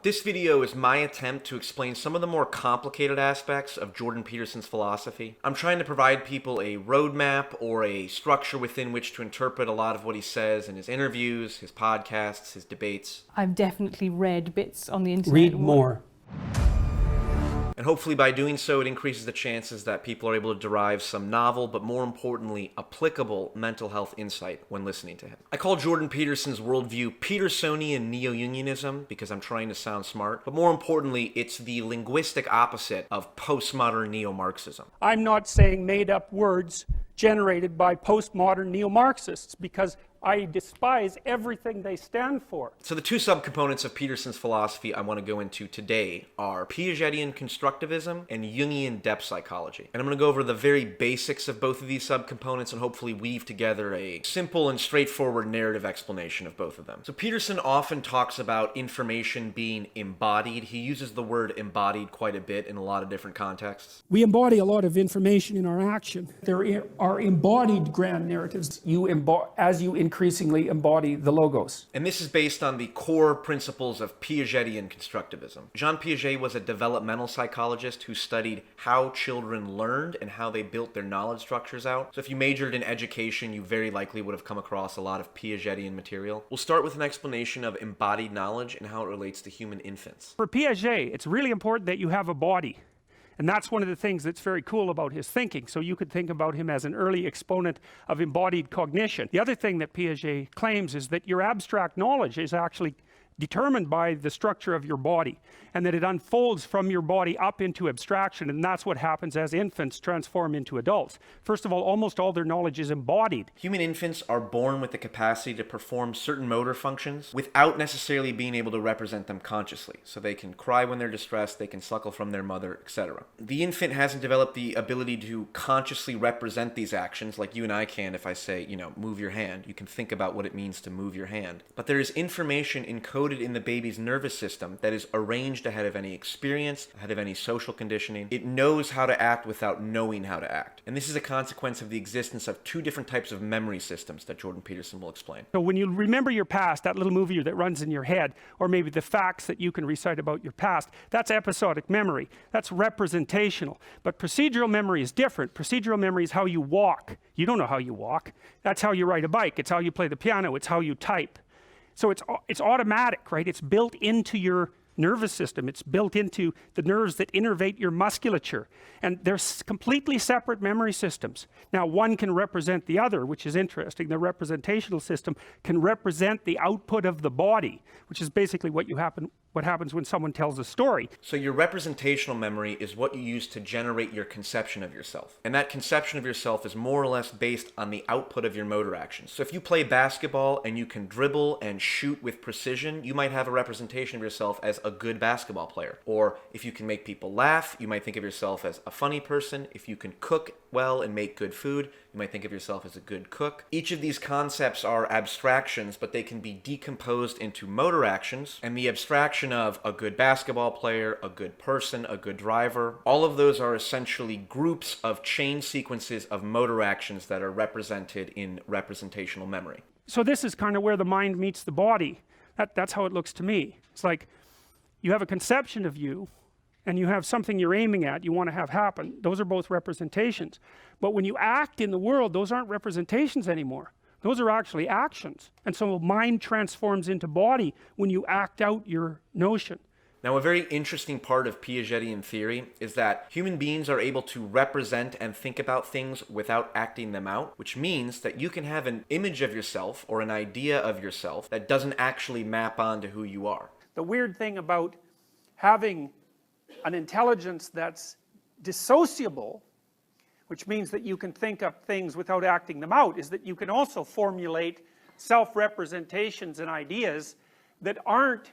This video is my attempt to explain some of the more complicated aspects of Jordan Peterson's philosophy. I'm trying to provide people a roadmap or a structure within which to interpret a lot of what he says in his interviews, his podcasts, his debates. I've definitely read bits on the internet. Read more. And hopefully by doing so, it increases the chances that people are able to derive some novel, but more importantly, applicable mental health insight when listening to him. I call Jordan Peterson's worldview Petersonian neo-Jungianism because I'm trying to sound smart, but more importantly, it's the linguistic opposite of postmodern neo-Marxism. I'm not saying made-up words generated by postmodern neo-Marxists because I despise everything they stand for. So the two subcomponents of Peterson's philosophy I want to go into today are Piagetian Constructivism and Jungian depth psychology. And I'm going to go over the very basics of both of these subcomponents and hopefully weave together a simple and straightforward narrative explanation of both of them. So Peterson often talks about information being embodied. He uses the word embodied quite a bit in a lot of different contexts. We embody a lot of information in our action. There are embodied grand narratives. As you increasingly embody the logos. And this is based on the core principles of Piagetian Constructivism. Jean Piaget was a developmental psychologist who studied how children learned and how they built their knowledge structures out. So if you majored in education, you very likely would have come across a lot of Piagetian material. We'll start with an explanation of embodied knowledge and how it relates to human infants. For Piaget, it's really important that you have a body. And that's one of the things that's very cool about his thinking. So you could think about him as an early exponent of embodied cognition. The other thing that Piaget claims is that your abstract knowledge is actually determined by the structure of your body, and that it unfolds from your body up into abstraction, and that's what happens as infants transform into adults. First of all, almost all their knowledge is embodied. Human infants are born with the capacity to perform certain motor functions without necessarily being able to represent them consciously. So they can cry when they're distressed, they can suckle from their mother, etc. The infant hasn't developed the ability to consciously represent these actions like you and I can. If I say, move your hand, you can think about what it means to move your hand. But there is information encoded in the baby's nervous system that is arranged ahead of any experience, ahead of any social conditioning. It knows how to act without knowing how to act. And this is a consequence of the existence of two different types of memory systems that Jordan Peterson will explain. So when you remember your past, that little movie that runs in your head, or maybe the facts that you can recite about your past, that's episodic memory. That's representational. But procedural memory is different. Procedural memory is how you walk. You don't know how you walk. That's how you ride a bike. It's how you play the piano. It's how you type. So it's automatic, right? It's built into your nervous system. It's built into the nerves that innervate your musculature. And they're completely separate memory systems. Now, one can represent the other, which is interesting. The representational system can represent the output of the body, which is basically what happens when someone tells a story. So your representational memory is what you use to generate your conception of yourself. And that conception of yourself is more or less based on the output of your motor actions. So if you play basketball and you can dribble and shoot with precision, you might have a representation of yourself as a good basketball player. Or if you can make people laugh, you might think of yourself as a funny person. If you can cook well and make good food, you might think of yourself as a good cook. Each of these concepts are abstractions, but they can be decomposed into motor actions, and the abstraction of a good basketball player, a good person, a good driver, all of those are essentially groups of chain sequences of motor actions that are represented in representational memory. So this is kind of where the mind meets the body. That's how it looks to me. It's like you have a conception of you, and you have something you're aiming at, you want to have happen. Those are both representations. But when you act in the world, those aren't representations anymore. Those are actually actions. And so mind transforms into body when you act out your notion. Now, a very interesting part of Piagetian theory is that human beings are able to represent and think about things without acting them out, which means that you can have an image of yourself or an idea of yourself that doesn't actually map onto who you are. The weird thing about having an intelligence that's dissociable, which means that you can think of things without acting them out, is that you can also formulate self-representations and ideas that aren't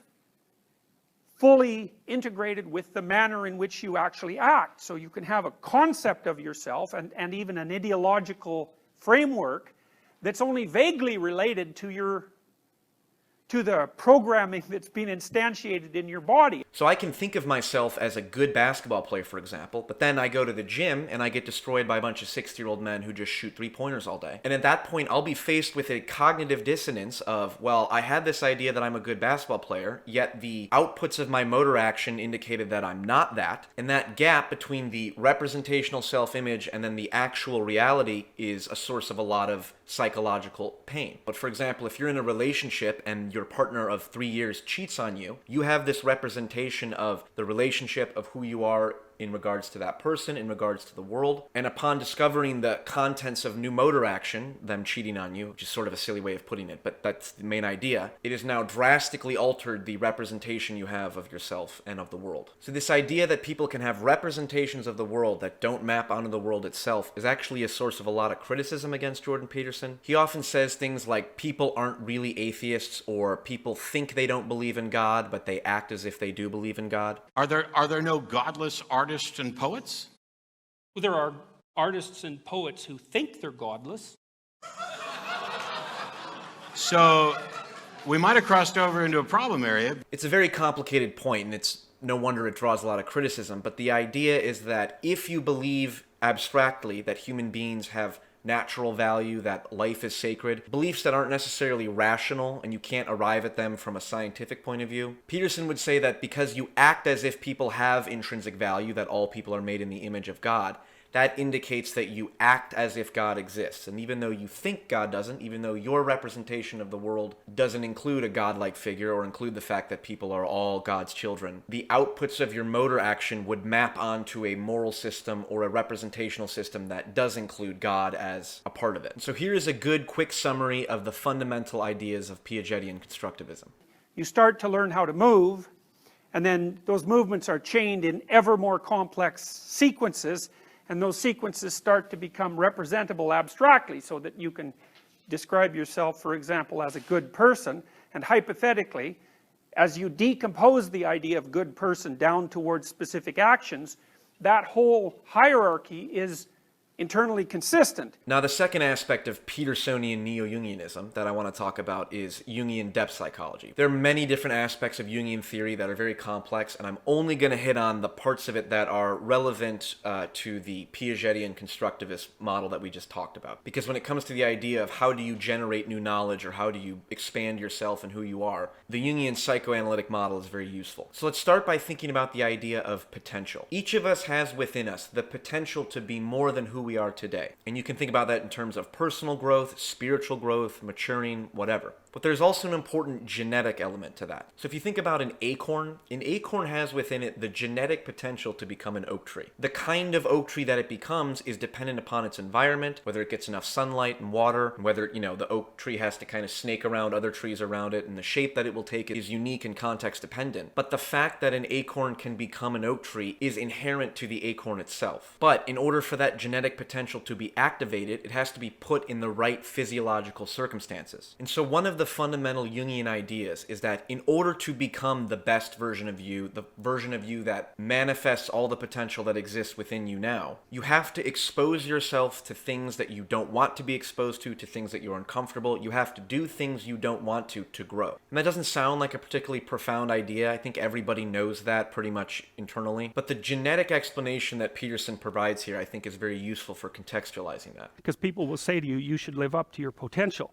fully integrated with the manner in which you actually act. So you can have a concept of yourself and even an ideological framework that's only vaguely related to to the programming that's been instantiated in your body. So I can think of myself as a good basketball player, for example, but then I go to the gym and I get destroyed by a bunch of 60-year-old men who just shoot three-pointers all day. And at that point, I'll be faced with a cognitive dissonance of, well, I had this idea that I'm a good basketball player, yet the outputs of my motor action indicated that I'm not that. And that gap between the representational self-image and then the actual reality is a source of a lot of psychological pain. But for example, if you're in a relationship and your partner of 3 years cheats on you, you have this representation of the relationship, of who you are in regards to that person, in regards to the world. And upon discovering the contents of new motor action, them cheating on you, which is sort of a silly way of putting it, but that's the main idea, it has now drastically altered the representation you have of yourself and of the world. So this idea that people can have representations of the world that don't map onto the world itself is actually a source of a lot of criticism against Jordan Peterson. He often says things like people aren't really atheists, or people think they don't believe in God, but they act as if they do believe in God. Are there no godless artists and poets? Well, there are artists and poets who think they're godless. So we might have crossed over into a problem area. It's a very complicated point, and it's no wonder it draws a lot of criticism, but the idea is that if you believe abstractly that human beings have natural value, that life is sacred, beliefs that aren't necessarily rational and you can't arrive at them from a scientific point of view, Peterson would say that because you act as if people have intrinsic value, that all people are made in the image of God, that indicates that you act as if God exists. And even though you think God doesn't, even though your representation of the world doesn't include a godlike figure or include the fact that people are all God's children, the outputs of your motor action would map onto a moral system or a representational system that does include God as a part of it. So here is a good quick summary of the fundamental ideas of Piagetian Constructivism. You start to learn how to move, and then those movements are chained in ever more complex sequences, and those sequences start to become representable abstractly, so that you can describe yourself, for example, as a good person. And hypothetically, as you decompose the idea of good person down towards specific actions, that whole hierarchy is internally consistent. Now, the second aspect of Petersonian neo-Jungianism that I want to talk about is Jungian depth psychology. There are many different aspects of Jungian theory that are very complex, and I'm only going to hit on the parts of it that are relevant to the Piagetian constructivist model that we just talked about. Because when it comes to the idea of how do you generate new knowledge or how do you expand yourself and who you are, the Jungian psychoanalytic model is very useful. So let's start by thinking about the idea of potential. Each of us has within us the potential to be more than who we are today. And you can think about that in terms of personal growth, spiritual growth, maturing, whatever. But there's also an important genetic element to that. So if you think about an acorn has within it the genetic potential to become an oak tree. The kind of oak tree that it becomes is dependent upon its environment, whether it gets enough sunlight and water, and whether, the oak tree has to kind of snake around other trees around it, and the shape that it will take is unique and context dependent. But the fact that an acorn can become an oak tree is inherent to the acorn itself. But in order for that genetic potential to be activated, it has to be put in the right physiological circumstances. And so one of the fundamental Jungian ideas is that in order to become the best version of you, the version of you that manifests all the potential that exists within you now, you have to expose yourself to things that you don't want to be exposed to things that you're uncomfortable. You have to do things you don't want to grow. And that doesn't sound like a particularly profound idea. I think everybody knows that pretty much internally. But the genetic explanation that Peterson provides here, I think, is very useful for contextualizing that. Because people will say to you, you should live up to your potential.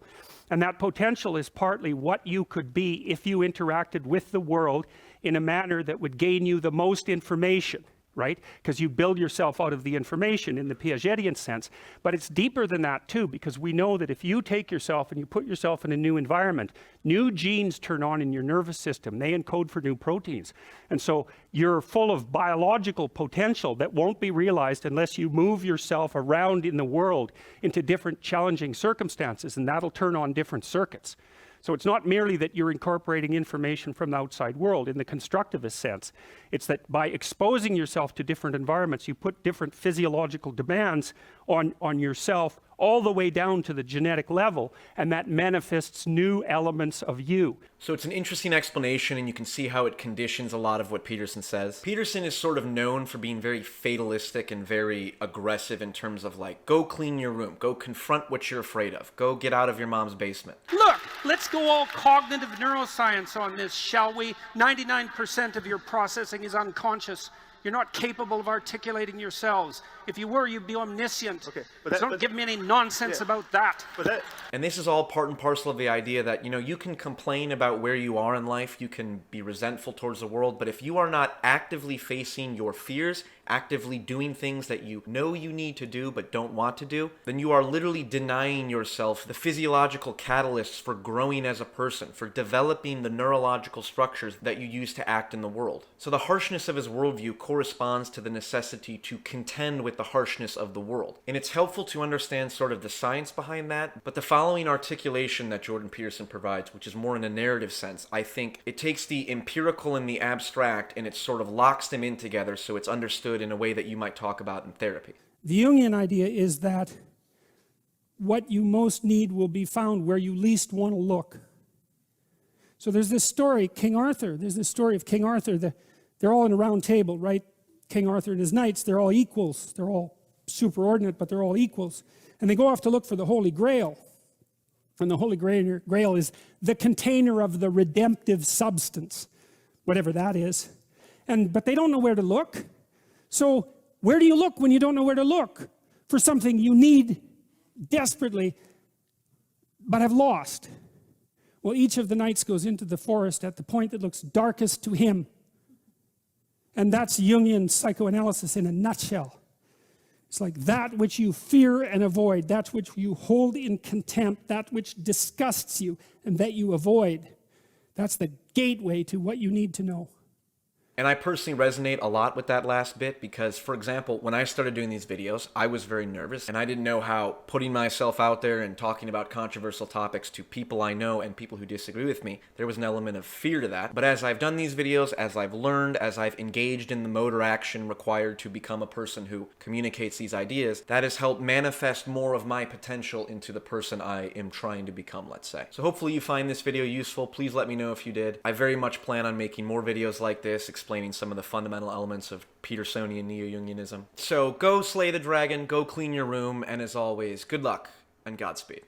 And that potential is partly what you could be if you interacted with the world in a manner that would gain you the most information, right? Because you build yourself out of the information in the Piagetian sense. But it's deeper than that too, because we know that if you take yourself and you put yourself in a new environment, new genes turn on in your nervous system. They encode for new proteins. And so you're full of biological potential that won't be realized unless you move yourself around in the world into different challenging circumstances, and that'll turn on different circuits. So it's not merely that you're incorporating information from the outside world in the constructivist sense. It's that by exposing yourself to different environments, you put different physiological demands on yourself all the way down to the genetic level, and that manifests new elements of you. So it's an interesting explanation, and you can see how it conditions a lot of what Peterson says. Peterson is sort of known for being very fatalistic and very aggressive in terms of like, go clean your room, go confront what you're afraid of, go get out of your mom's basement. Look, let's go all cognitive neuroscience on this, shall we? 99% of your processing is unconscious. You're not capable of articulating yourselves. If you were, you'd be omniscient. Okay, don't give me any nonsense about that. And this is all part and parcel of the idea that, you can complain about where you are in life, you can be resentful towards the world, but if you are not actively facing your fears, actively doing things that you know you need to do but don't want to do, then you are literally denying yourself the physiological catalysts for growing as a person, for developing the neurological structures that you use to act in the world. So the harshness of his worldview corresponds to the necessity to contend with the harshness of the world. And it's helpful to understand sort of the science behind that, but the following articulation that Jordan Peterson provides, which is more in a narrative sense, I think it takes the empirical and the abstract and it sort of locks them in together so it's understood in a way that you might talk about in therapy. The Jungian idea is that what you most need will be found where you least want to look. So there's this story, King Arthur. There's this story of King Arthur. They're all in a round table, right? King Arthur and his knights, they're all equals. They're all superordinate, but they're all equals. And they go off to look for the Holy Grail. And the Holy Grail is the container of the redemptive substance, whatever that is. But they don't know where to look. So where do you look when you don't know where to look for something you need desperately but have lost? Well, each of the knights goes into the forest at the point that looks darkest to him. And that's Jungian psychoanalysis in a nutshell. It's like that which you fear and avoid, that which you hold in contempt, that which disgusts you and that you avoid. That's the gateway to what you need to know. And I personally resonate a lot with that last bit because, for example, when I started doing these videos, I was very nervous and I didn't know how putting myself out there and talking about controversial topics to people I know and people who disagree with me, there was an element of fear to that. But as I've done these videos, as I've learned, as I've engaged in the motor action required to become a person who communicates these ideas, that has helped manifest more of my potential into the person I am trying to become, let's say. So hopefully you find this video useful. Please let me know if you did. I very much plan on making more videos like this, explaining some of the fundamental elements of Petersonian neo-Jungianism. So go slay the dragon, go clean your room, and as always, good luck and Godspeed.